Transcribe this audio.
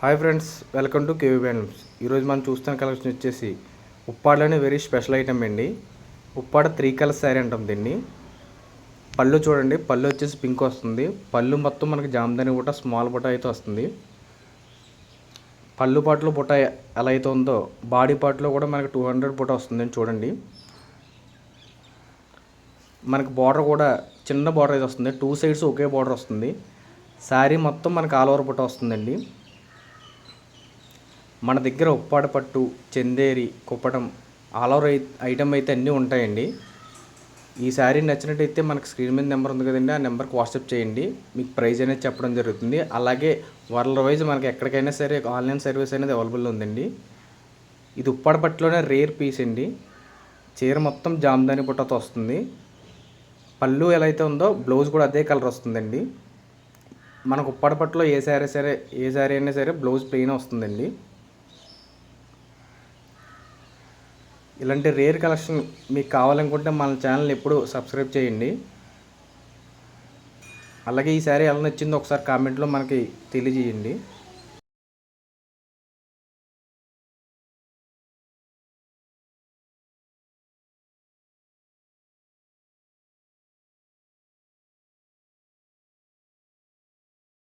Hi friends, welcome to KV bands. ఈరోజు మనం చూస్తున్న కలెక్షన్ వచ్చేసి ఉప్పాడలోనే వెరీ స్పెషల్ ఐటమ్ అండి. ఉప్పాడ 3 కలర్ శారీ అంటాం దీన్ని. పళ్ళు చూడండి, పళ్ళు వచ్చేసి పింక్ వస్తుంది. పళ్ళు మొత్తం మనకి జామదాని బుట్ట, స్మాల్ బుట్ట అయితే వస్తుంది. పళ్ళు పాటలో బుట్ట ఎలా అయితే ఉందో బాడీ పార్ట్లో కూడా మనకి 200 బుట్ట వస్తుందండి. చూడండి, మనకి బార్డర్ కూడా చిన్న బార్డర్ అయితే వస్తుంది. 2 సైడ్స్ ఒకే బార్డర్ వస్తుంది. శారీ మొత్తం మనకి ఆల్ ఓవర్ బుట్ట వస్తుందండి. మన దగ్గర ఉప్పాడ పట్టు, Chanderi, Kuppadam all over item అయితే అన్నీ ఉంటాయండి. ఈ శారీ నచ్చినట్టయితే మనకు స్క్రీన్ మీద నెంబర్ ఉంది కదండి, ఆ నెంబర్కి వాట్సాప్ చేయండి. మీకు ప్రైస్ అనేది చెప్పడం జరుగుతుంది. అలాగే వరల్డ్ వైజ్ మనకి ఎక్కడికైనా సరే ఆన్లైన్ సర్వీస్ అనేది అవైలబుల్ ఉందండి. ఇది ఉప్పాడ పట్టులోనే రేర్ పీస్ అండి. చీర మొత్తం జామదాని బుట్టతో వస్తుంది. పళ్ళు ఎలా అయితే ఉందో బ్లౌజ్ కూడా అదే కలర్ వస్తుందండి. మనకు ఉప్పాడ పట్టులో ఏ శారీ అయినా సరే బ్లౌజ్ ప్లెయిన్ వస్తుందండి. ఇలాంటి రేర్ కలెక్షన్ మీకు కావాలనుకుంటే మన ఛానల్ ఎప్పుడు సబ్స్క్రైబ్ చేయండి. అలాగే ఈ శారీ ఎలా నచ్చిందో ఒకసారి కామెంట్లో మనకి తెలియజేయండి.